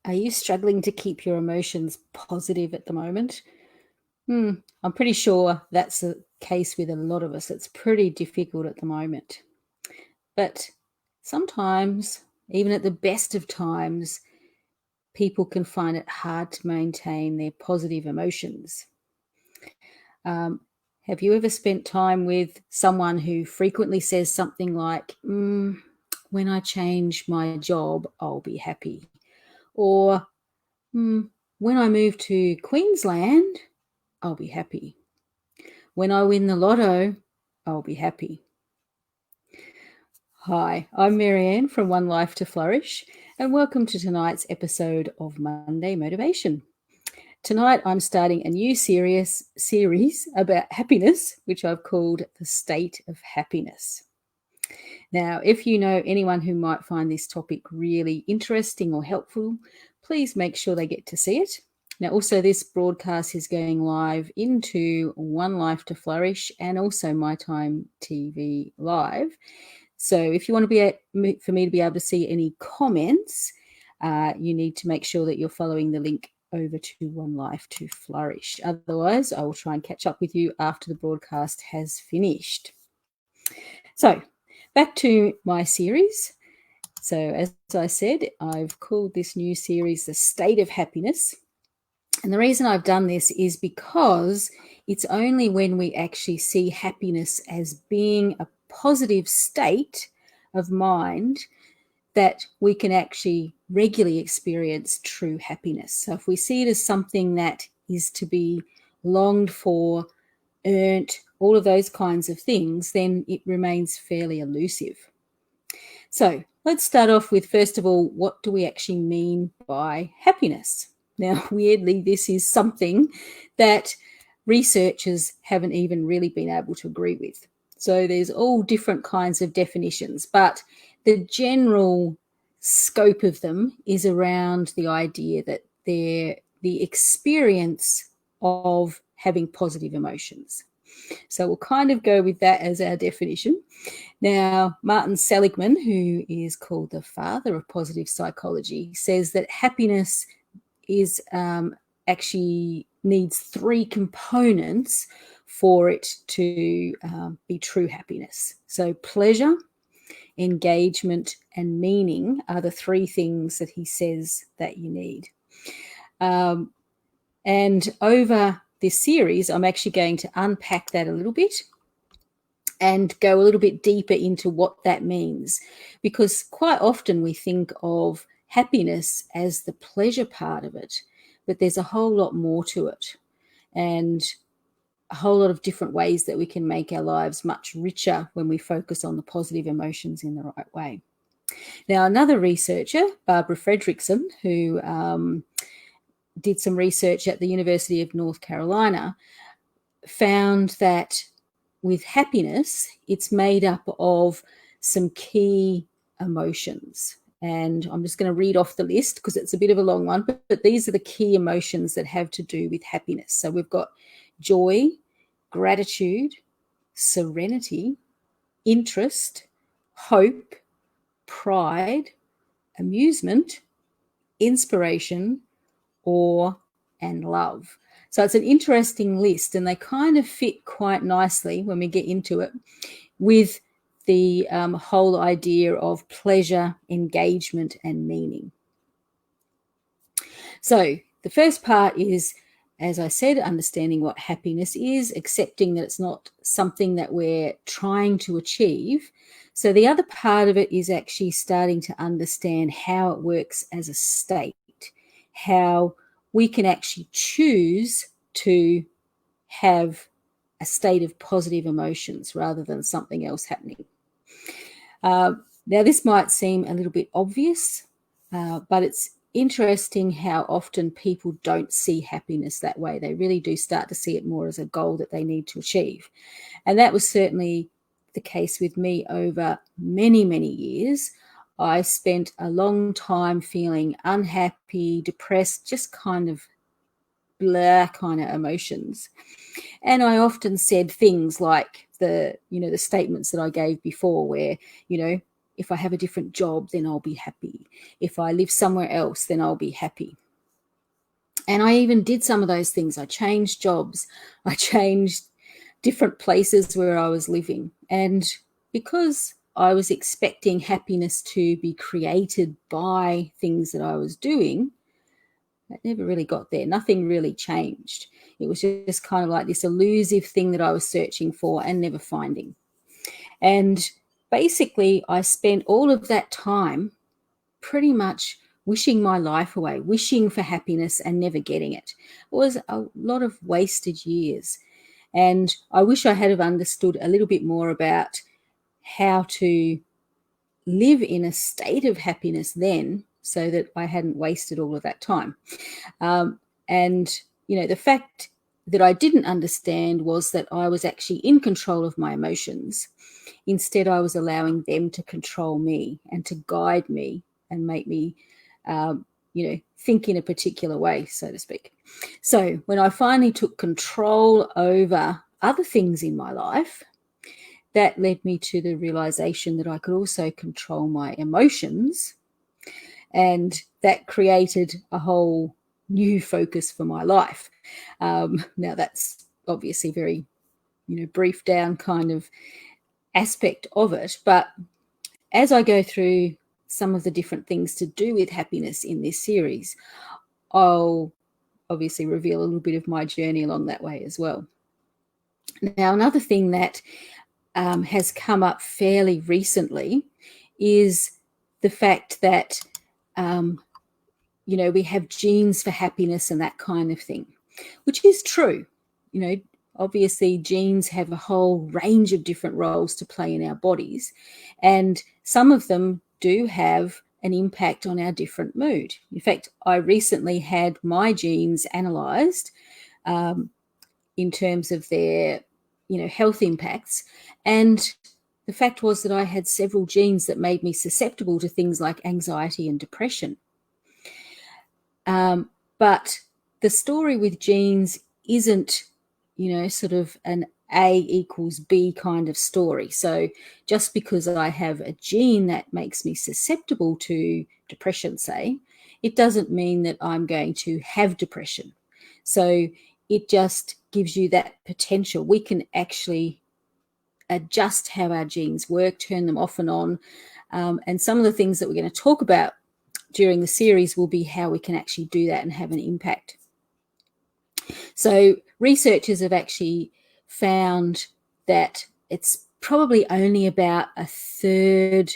Are you struggling to keep your emotions positive at the moment? I'm pretty sure that's the case with a lot of us. It's pretty difficult at the moment. But sometimes, even at the best of times, people can find it hard to maintain their positive emotions. Have you ever spent time with someone who frequently says something like, when I change my job, I'll be happy? Or, when I move to Queensland, I'll be happy. When I win the lotto, I'll be happy. Hi, I'm Marianne from One Life to Flourish, and welcome to tonight's episode of Monday Motivation. Tonight I'm starting a new series about happiness, which I've called The State of Happiness. Now, if you know anyone who might find this topic really interesting or helpful, please make sure they get to see it. Now, also, this broadcast is going live into One Life to Flourish and also My Time TV Live. So if you want for me to be able to see any comments, you need to make sure that you're following the link over to One Life to Flourish. Otherwise, I will try and catch up with you after the broadcast has finished. So back to my series. So as I said, I've called this new series The State of Happiness. And the reason I've done this is because it's only when we actually see happiness as being a positive state of mind that we can actually regularly experience true happiness. So if we see it as something that is to be longed for, earned, all of those kinds of things, then it remains fairly elusive. So let's start off with, first of all, what do we actually mean by happiness? Now, weirdly, this is something that researchers haven't even really been able to agree with. So there's all different kinds of definitions, but the general scope of them is around the idea that they're the experience of having positive emotions. So we'll kind of go with that as our definition. Now, Martin Seligman, who is called the father of positive psychology, says that happiness is actually needs three components for it to be true happiness. So pleasure, engagement, and meaning are the three things that he says that you need. And over this series, I'm actually going to unpack that a little bit and go a little bit deeper into what that means. Because quite often we think of happiness as the pleasure part of it, but there's a whole lot more to it, and a whole lot of different ways that we can make our lives much richer when we focus on the positive emotions in the right way. Now, another researcher, Barbara Fredrickson, who did some research at the University of North Carolina, found that with happiness, it's made up of some key emotions. And I'm just going to read off the list because it's a bit of a long one, but these are the key emotions that have to do with happiness. So we've got joy, gratitude, serenity, interest, hope, pride, amusement, inspiration, awe, and love. So it's an interesting list, and they kind of fit quite nicely when we get into it with the whole idea of pleasure, engagement, and meaning. So the first part is, as I said, understanding what happiness is, accepting that it's not something that we're trying to achieve. So the other part of it is actually starting to understand how it works as a state, how we can actually choose to have a state of positive emotions rather than something else happening. Now, this might seem a little bit obvious, but it's interesting how often people don't see happiness that way. They really do start to see it more as a goal that they need to achieve. And that was certainly the case with me over many, many years. I spent a long time feeling unhappy, depressed, just kind of blah kind of emotions. And I often said things like the statements that I gave before where, if I have a different job, then I'll be happy. If I live somewhere else, then I'll be happy. And I even did some of those things. I changed jobs. I changed different places where I was living. And because I was expecting happiness to be created by things that I was doing, I never really got there. Nothing really changed. It was just kind of like this elusive thing that I was searching for and never finding. And basically, I spent all of that time pretty much wishing my life away, wishing for happiness and never getting it. It was a lot of wasted years. And I wish I had have understood a little bit more about how to live in a state of happiness then, so that I hadn't wasted all of that time. And, you know, the fact that I didn't understand was that I was actually in control of my emotions. Instead, I was allowing them to control me and to guide me and make me, think in a particular way, so to speak. So when I finally took control over other things in my life, that led me to the realization that I could also control my emotions. And that created a whole new focus for my life. Now, that's obviously very, brief down kind of aspect of it. But as I go through some of the different things to do with happiness in this series, I'll obviously reveal a little bit of my journey along that way as well. Now, another thing that has come up fairly recently is the fact that, we have genes for happiness and that kind of thing, which is true. Obviously genes have a whole range of different roles to play in our bodies, and some of them do have an impact on our different mood. In fact, I recently had my genes analysed in terms of their, health impacts, and the fact was that I had several genes that made me susceptible to things like anxiety and depression. But the story with genes isn't, sort of an A equals B kind of story. So just because I have a gene that makes me susceptible to depression, say, it doesn't mean that I'm going to have depression. So it just gives you that potential. We can actually adjust how our genes work, turn them off and on. And some of the things that we're going to talk about during the series will be how we can actually do that and have an impact. So researchers have actually found that it's probably only about a third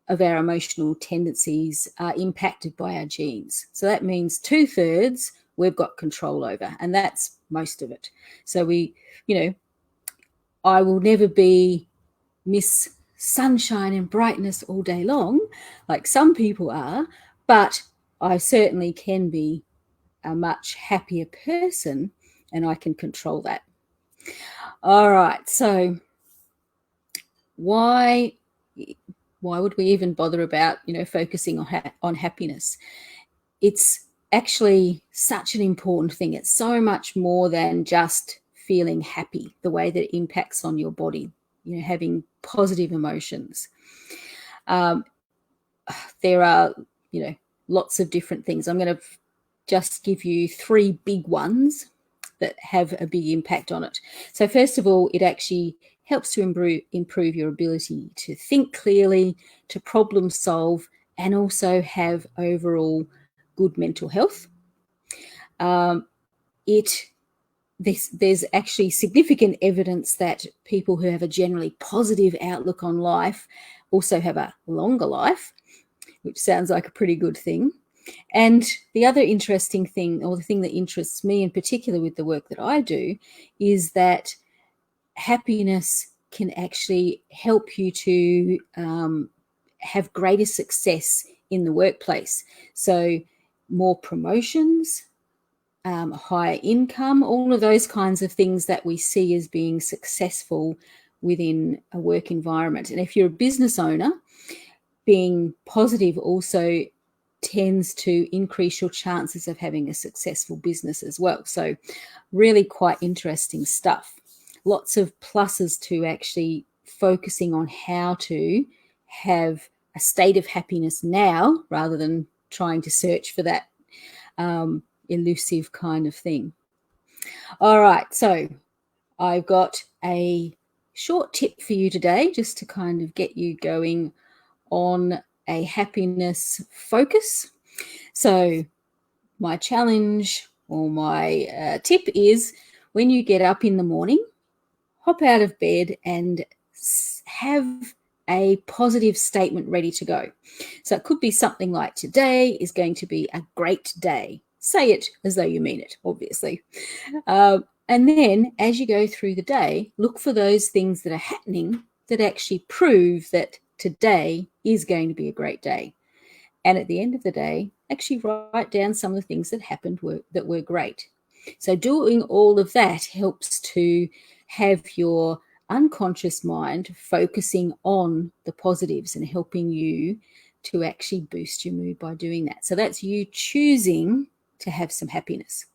of our emotional tendencies are impacted by our genes. So that means 2/3 we've got control over, and that's most of it. So I will never be Miss Sunshine and brightness all day long, like some people are, but I certainly can be a much happier person, and I can control that. All right, so why would we even bother about, focusing on happiness? It's actually such an important thing. It's so much more than just feeling happy, the way that it impacts on your body, having positive emotions. There are, lots of different things. I'm going to just give you 3 big ones that have a big impact on it. So first of all, it actually helps to improve your ability to think clearly, to problem solve, and also have overall good mental health. There's actually significant evidence that people who have a generally positive outlook on life also have a longer life, which sounds like a pretty good thing. And the other interesting thing, or the thing that interests me in particular with the work that I do, is that happiness can actually help you to have greater success in the workplace. So more promotions, higher income, all of those kinds of things that we see as being successful within a work environment. And if you're a business owner, being positive also tends to increase your chances of having a successful business as well. So really quite interesting stuff. Lots of pluses to actually focusing on how to have a state of happiness now rather than trying to search for that elusive kind of thing. All right, so I've got a short tip for you today just to kind of get you going on a happiness focus. So my challenge or my tip is, when you get up in the morning, hop out of bed and have a positive statement ready to go. So it could be something like, today is going to be a great day. Say it as though you mean it, obviously. And then as you go through the day, look for those things that are happening that actually prove that today is going to be a great day. And at the end of the day, actually write down some of the things that happened that were great. So doing all of that helps to have your unconscious mind focusing on the positives and helping you to actually boost your mood by doing that. So that's you choosing to have some happiness.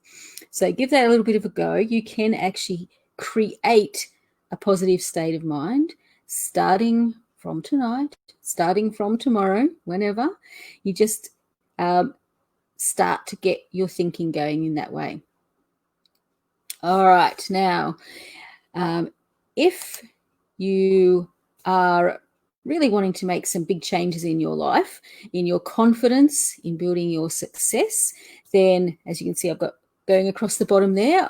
So give that a little bit of a go. You can actually create a positive state of mind starting from tonight, starting from tomorrow, whenever. You just start to get your thinking going in that way. All right, now, if you are really wanting to make some big changes in your life, in your confidence, in building your success, then as you can see, I've got going across the bottom there,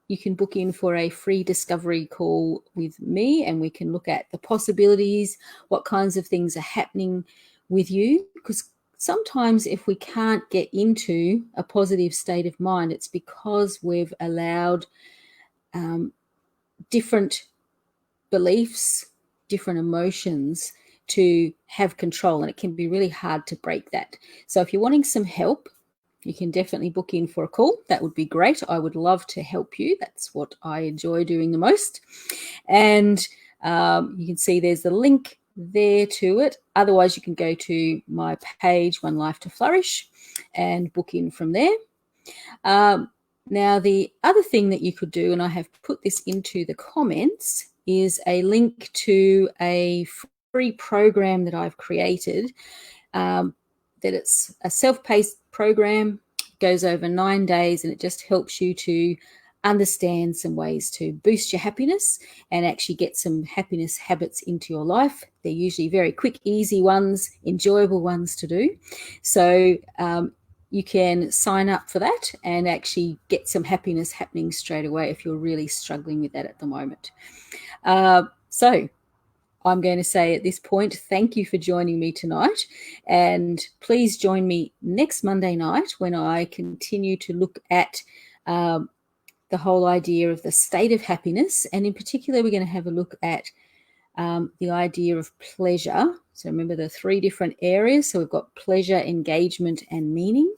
you can book in for a free discovery call with me, and we can look at the possibilities, what kinds of things are happening with you, because sometimes if we can't get into a positive state of mind, it's because we've allowed different beliefs, different emotions to have control, and it can be really hard to break that. So if you're wanting some help, you can definitely book in for a call. That would be great. I would love to help you. That's what I enjoy doing the most. And you can see there's the link there to it. Otherwise, you can go to my page, One Life to Flourish, and book in from there. Now, the other thing that you could do, and I have put this into the comments, is a link to a free program that I've created. That it's a self-paced program, goes over 9 days, and it just helps you to understand some ways to boost your happiness and actually get some happiness habits into your life. They're usually very quick, easy ones, enjoyable ones to do. So you can sign up for that and actually get some happiness happening straight away if you're really struggling with that at the moment. So I'm going to say at this point, thank you for joining me tonight. And please join me next Monday night when I continue to look at the whole idea of the state of happiness. And in particular, we're going to have a look at the idea of pleasure. So remember the 3 different areas. So we've got pleasure, engagement, and meaning.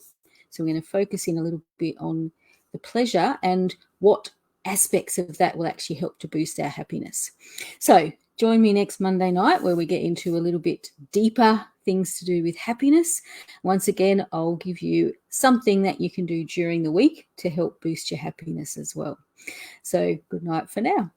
So we're going to focus in a little bit on the pleasure and what aspects of that will actually help to boost our happiness. So join me next Monday night where we get into a little bit deeper things to do with happiness. Once again, I'll give you something that you can do during the week to help boost your happiness as well. So good night for now.